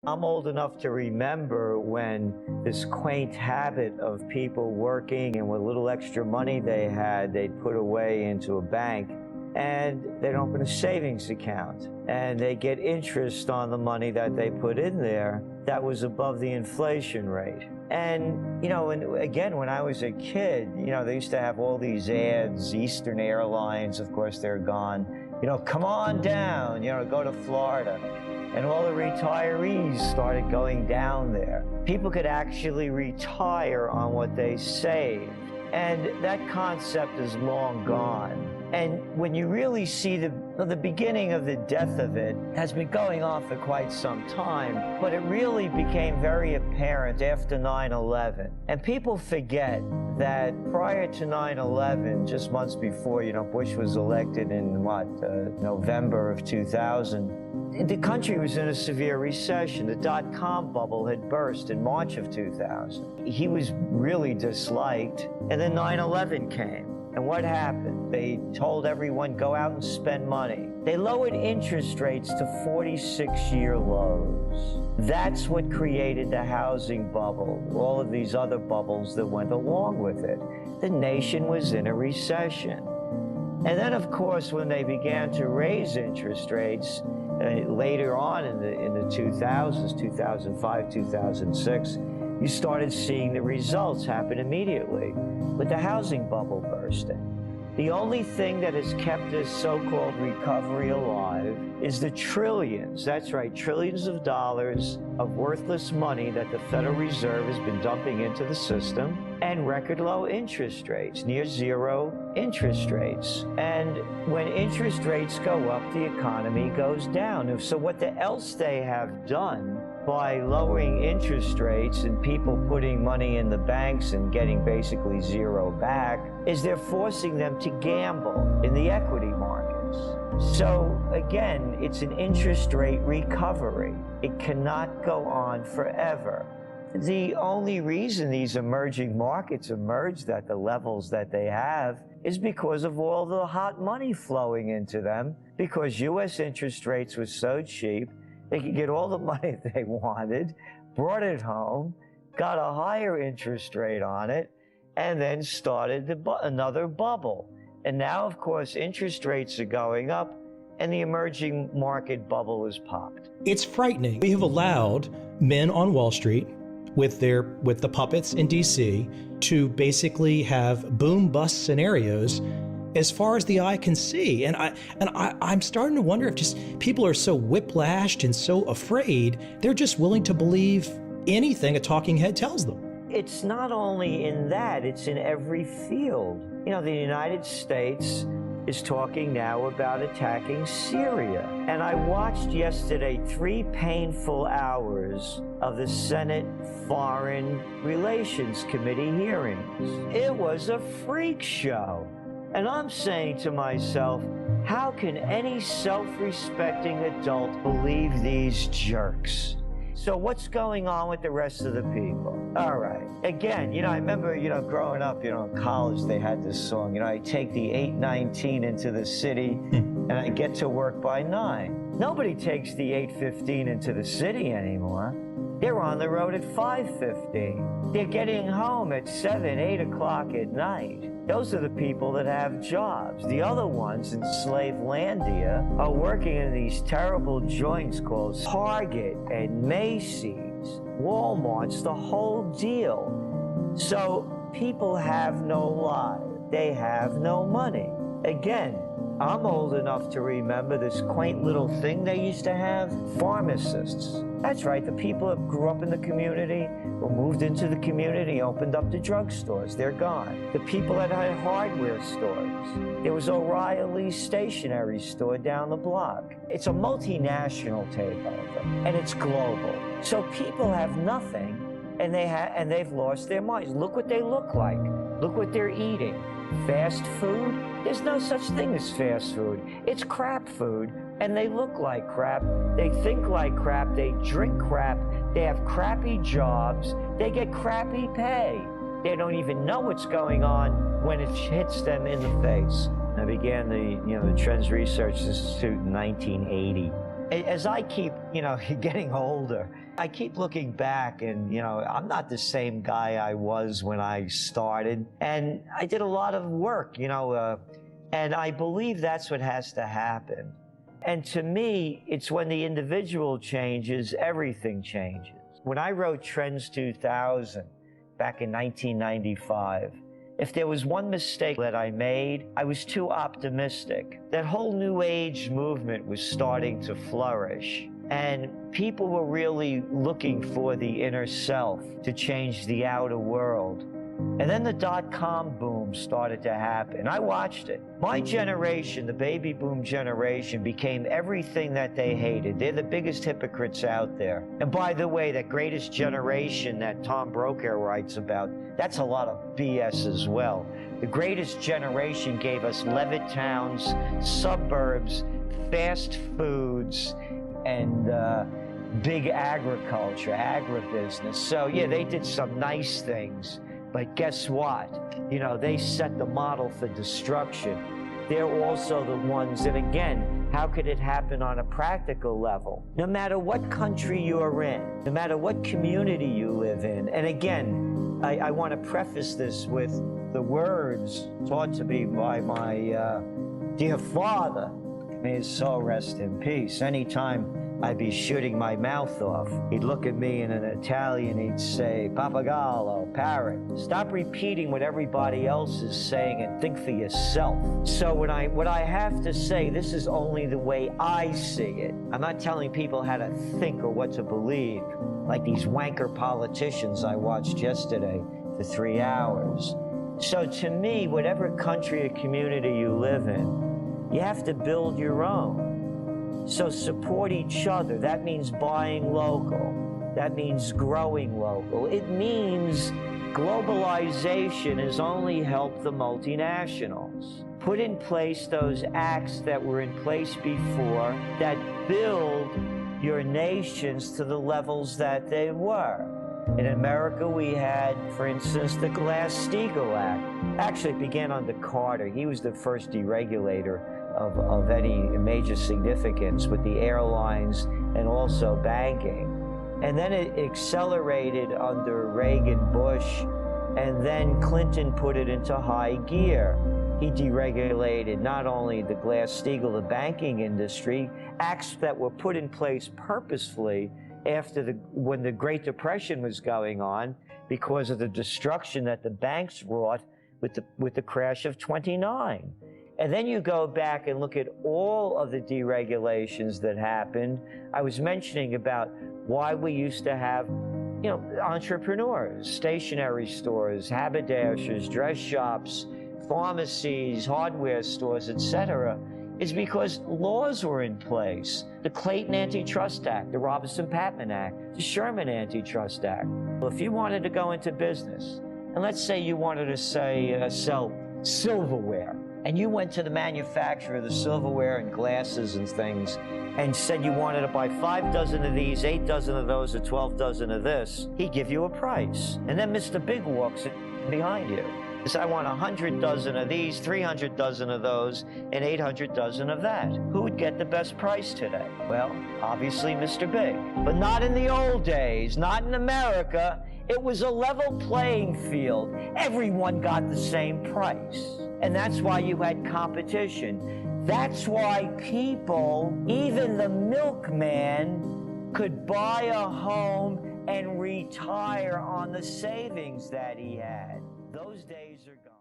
I'm old enough to remember when this quaint habit of people working and with little extra money they had, they'd put away into a bank and they'd open a savings account and they get interest on the money that they put in there that was above the inflation rate. And, you know, and again, when I was a kid, you know, they used to have all these ads, Eastern Airlines, of course, they're gone. You know, come on down, you know, go to Florida. And all the retirees started going down there. People could actually retire on what they saved. And that concept is long gone. And when you really see the beginning of the death of it has been going on for quite some time, but it really became very apparent after 9/11. And people forget that prior to 9/11, just months before, you know, Bush was elected in November of 2000, the country was in a severe recession. The dot-com bubble had burst in March of 2000. He was really disliked, and then 9/11 came. And what happened? They told everyone, go out and spend money. They lowered interest rates to 46-year lows. That's what created the housing bubble, all of these other bubbles that went along with it. The nation was in a recession. And then, of course, when they began to raise interest rates, later on in the 2000s, 2005, 2006, you started seeing the results happen immediately with the housing bubble bursting. The only thing that has kept this so-called recovery alive is the trillions, that's right, trillions of dollars of worthless money that the Federal Reserve has been dumping into the system, and record low interest rates, near zero interest rates. And when interest rates go up, the economy goes down. So what else they have done by lowering interest rates and people putting money in the banks and getting basically zero back is they're forcing them to gamble in the equity markets. So again, it's an interest rate recovery. It cannot go on forever. The only reason these emerging markets emerged at the levels that they have is because of all the hot money flowing into them, because U.S. interest rates were so cheap. They could get all the money they wanted, brought it home, got a higher interest rate on it, and then started another bubble. And now, of course, interest rates are going up, and the emerging market bubble is popped. It's frightening. We have allowed men on Wall Street with the puppets in D.C. to basically have boom-bust scenarios as far as the eye can see. And I'm starting to wonder if just people are so whiplashed and so afraid, they're just willing to believe anything a talking head tells them. It's not only in that, it's in every field. You know, the United States is talking now about attacking Syria. And I watched yesterday 3 painful hours of the Senate Foreign Relations Committee hearings. It was a freak show. And I'm saying to myself, how can any self-respecting adult believe these jerks? So what's going on with the rest of the people? All right. Again, you know, I remember, you know, growing up, you know, in college, they had this song, you know, I take the 8:19 into the city and I get to work by 9. Nobody takes the 8:15 into the city anymore. They're on the road at 5:15. They're getting home at 7, 8 o'clock at night. Those are the people that have jobs. The other ones in Slavelandia are working in these terrible joints called Target and Macy's, Walmart's, the whole deal. So people have no lives. They have no money. Again, I'm old enough to remember this quaint little thing they used to have, pharmacists. That's right, the people that grew up in the community or moved into the community, opened up the drugstores, they're gone. The people that had hardware stores. There was O'Reilly's stationery store down the block. It's a multinational takeover, and it's global. So people have nothing, and they've lost their minds. Look what they look like. Look what they're eating. Fast food? There's no such thing as fast food. It's crap food, and they look like crap. They think like crap. They drink crap. They have crappy jobs. They get crappy pay. They don't even know what's going on when it hits them in the face. I began the Trends Research Institute in 1980. As I keep, getting older, I keep looking back and, I'm not the same guy I was when I started. And I did a lot of work, and I believe that's what has to happen. And to me, it's when the individual changes, everything changes. When I wrote Trends 2000 back in 1995, if there was one mistake that I made, I was too optimistic. That whole New Age movement was starting to flourish, and people were really looking for the inner self to change the outer world. And then the dot-com boom started to happen. I watched it. My generation, the baby boom generation, became everything that they hated. They're the biggest hypocrites out there. And by the way, that greatest generation that Tom Brokaw writes about, that's a lot of BS as well. The greatest generation gave us Levitt towns, suburbs, fast foods, and big agriculture, agribusiness. So yeah, they did some nice things. But guess what? They set the model for destruction. They're also the ones, and again, how could it happen on a practical level? No matter what country you're in, no matter what community you live in, and again, I want to preface this with the words taught to me by my dear father, may his soul rest in peace. Anytime I'd be shooting my mouth off, he'd look at me in an Italian, he'd say, "Papagallo, parrot, stop repeating what everybody else is saying and think for yourself." So what I have to say, this is only the way I see it. I'm not telling people how to think or what to believe, like these wanker politicians I watched yesterday for 3 hours. So to me, whatever country or community you live in, you have to build your own. So support each other. That means buying local. That means growing local. It means globalization has only helped the multinationals. Put in place those acts that were in place before that build your nations to the levels that they were. In America, we had, for instance, the Glass-Steagall Act. Actually, it began under Carter. He was the first deregulator of any major significance with the airlines and also banking. And then it accelerated under Reagan, Bush, and then Clinton put it into high gear. He deregulated not only the Glass-Steagall, the banking industry, acts that were put in place purposefully when the Great Depression was going on because of the destruction that the banks wrought with the crash of '29. And then you go back and look at all of the deregulations that happened. I was mentioning about why we used to have, entrepreneurs, stationery stores, haberdashers, dress shops, pharmacies, hardware stores, etc., is because laws were in place. The Clayton Antitrust Act, the Robinson-Patman Act, the Sherman Antitrust Act. Well, if you wanted to go into business, and let's say you wanted to sell silverware, and you went to the manufacturer of the silverware and glasses and things and said you wanted to buy 5 dozen of these, 8 dozen of those, or 12 dozen of this, he'd give you a price. And then Mr. Big walks behind you. He says, I want 100 dozen of these, 300 dozen of those, and 800 dozen of that. Who would get the best price today? Well, obviously Mr. Big. But not in the old days, not in America. It was a level playing field. Everyone got the same price. And that's why you had competition. That's why people, even the milkman, could buy a home and retire on the savings that he had. Those days are gone.